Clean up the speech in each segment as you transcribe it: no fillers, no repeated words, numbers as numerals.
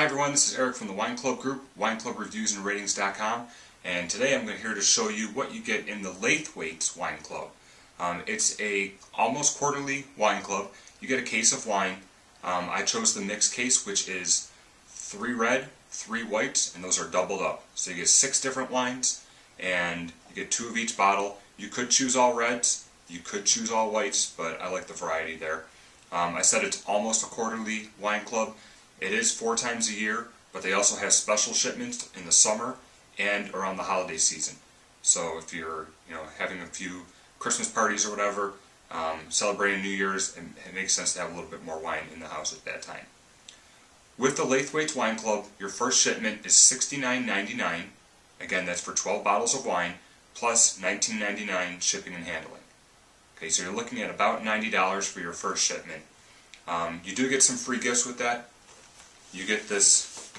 Hi everyone, this is Eric from the Wine Club Group, wineclubreviewsandratings.com, and today I'm here to show you what you get in the Laithwaites Wine Club. It's a almost quarterly wine club. You get a case of wine. I chose the mixed case, which is 3 red, 3 whites, and those are doubled up. So you get 6 different wines, and you get 2 of each bottle. You could choose all reds, you could choose all whites, but I like the variety there. I said it's almost a quarterly wine club. It is 4 times a year, but they also have special shipments in the summer and around the holiday season. So if you're having a few Christmas parties or whatever, celebrating New Year's, it makes sense to have a little bit more wine in the house at that time. With the Laithwaites Wine Club, your first shipment is $69.99. Again, that's for 12 bottles of wine, plus $19.99 shipping and handling. Okay, so you're looking at about $90 for your first shipment. You do get some free gifts with that. You get this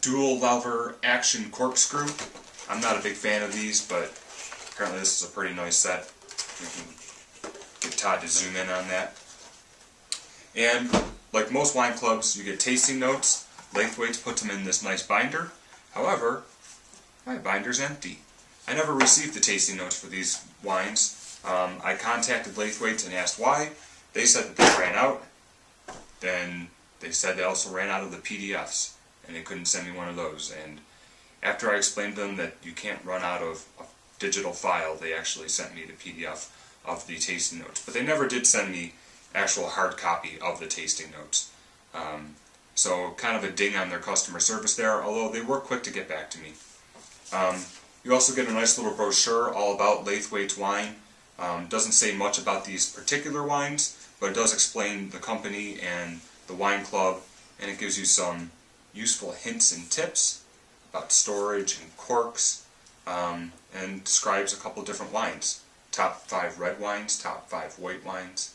dual lever action corkscrew. I'm not a big fan of these, but apparently this is a pretty nice set. We can get Todd to zoom in on that. And like most wine clubs, you get tasting notes. Laithwaites puts them in this nice binder. However, my binder's empty. I never received the tasting notes for these wines. I contacted Laithwaites and asked why. They said that they ran out. Then they said they also ran out of the PDFs, and they couldn't send me one of those. And after I explained to them that you can't run out of a digital file, they actually sent me the PDF of the tasting notes. But they never did send me actual hard copy of the tasting notes. So kind of a ding on their customer service there, although they were quick to get back to me. You also get a nice little brochure all about Laithwaites wine. Doesn't say much about these particular wines, but it does explain the company and the wine club, and it gives you some useful hints and tips about storage and corks, and describes a couple different wines. Top 5 red wines, top 5 white wines,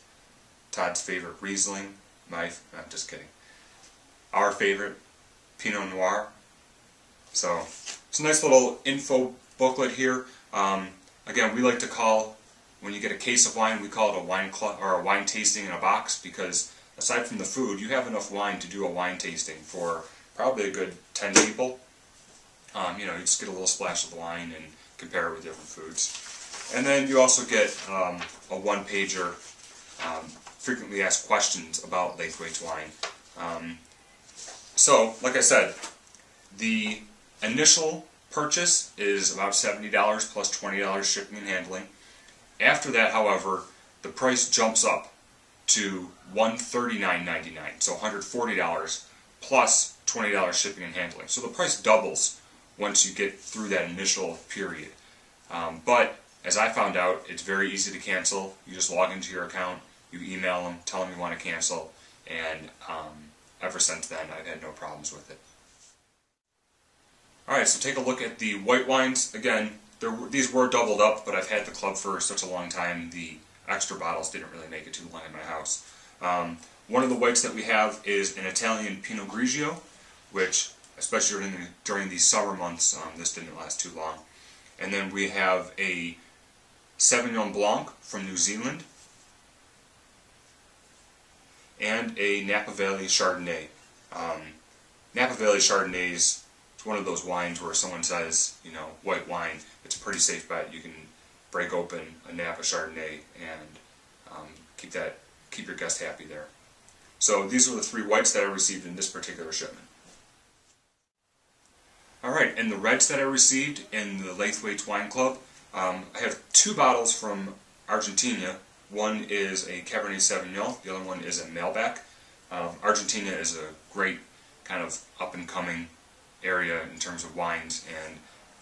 Todd's favorite Riesling, I'm just kidding, our favorite Pinot Noir. So it's a nice little info booklet here. Again, we like to call, when you get a case of wine, we call it a wine club or a wine tasting in a box, because aside from the food, you have enough wine to do a wine tasting for probably a good 10 people. You just get a little splash of wine and compare it with different foods. And then you also get a one-pager, frequently asked questions about Laithwaites wine. So, like I said, the initial purchase is about $70 plus $20 shipping and handling. After that, however, the price jumps up to $139.99, so $140 plus $20 shipping and handling. So the price doubles once you get through that initial period. But as I found out, it's very easy to cancel. You just log into your account, you email them, tell them you want to cancel, and ever since then I've had no problems with it. Alright, so take a look at the white wines. Again, these were doubled up, but I've had the club for such a long time, the extra bottles didn't really make it too long in my house. One of the whites that we have is an Italian Pinot Grigio, which, especially during these summer months, this didn't last too long. And then we have a Sauvignon Blanc from New Zealand, and a Napa Valley Chardonnay. Napa Valley Chardonnay is one of those wines where someone says, white wine, it's a pretty safe bet. You can break open a Napa Chardonnay and keep your guest happy there. So these are the 3 whites that I received in this particular shipment. Alright, and the reds that I received in the Laithwaites Wine Club, I have 2 bottles from Argentina. One is a Cabernet Sauvignon, the other one is a Malbec. Argentina is a great kind of up-and-coming area in terms of wines, and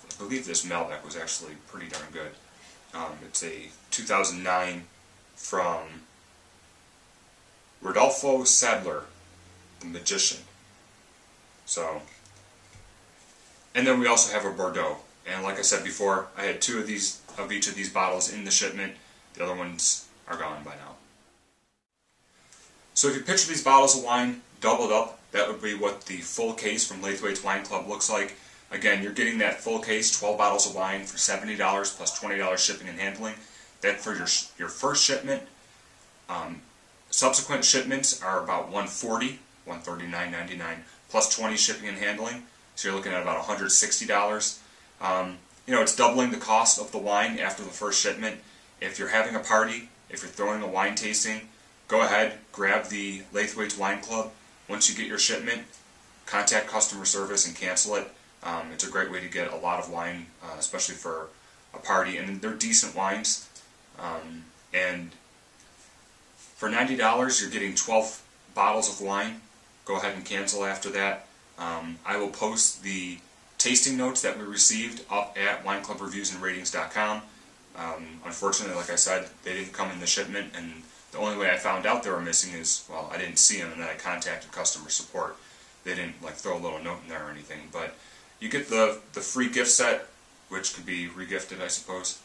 I believe this Malbec was actually pretty darn good. It's a 2009 from Rodolfo Sadler, the Magician. So, and then we also have a Bordeaux. And like I said before, I had 2 of each of these bottles in the shipment. The other ones are gone by now. So if you picture these bottles of wine doubled up, that would be what the full case from Laithwaites Wine Club looks like. Again, you're getting that full case, 12 bottles of wine for $70 plus $20 shipping and handling. That for your first shipment. Subsequent shipments are about $140, $139.99 plus 20 shipping and handling, so you're looking at about $160. It's doubling the cost of the wine after the first shipment. If you're having a party, if you're throwing a wine tasting, go ahead, grab the Laithwaites Wine Club. Once you get your shipment, contact customer service and cancel it. It's a great way to get a lot of wine, especially for a party, and they're decent wines. And for $90, you're getting 12 bottles of wine. Go ahead and cancel after that. I will post the tasting notes that we received up at wineclubreviewsandratings.com. Unfortunately, like I said, they didn't come in the shipment, and the only way I found out they were missing is, well, I didn't see them, and then I contacted customer support. They didn't throw a little note in there or anything, but you get the free gift set, which could be regifted, I suppose,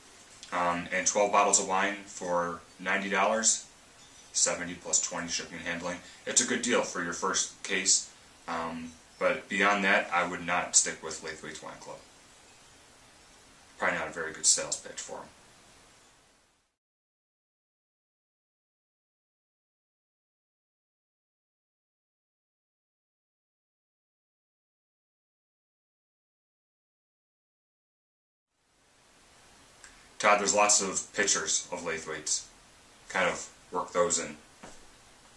and 12 bottles of wine for $90, 70 plus 20 shipping and handling. It's a good deal for your first case, but beyond that, I would not stick with Laithwaites Wine Club. Probably not a very good sales pitch for them. Todd, there's lots of pictures of Laithwaites. Kind of work those in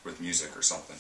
with music or something.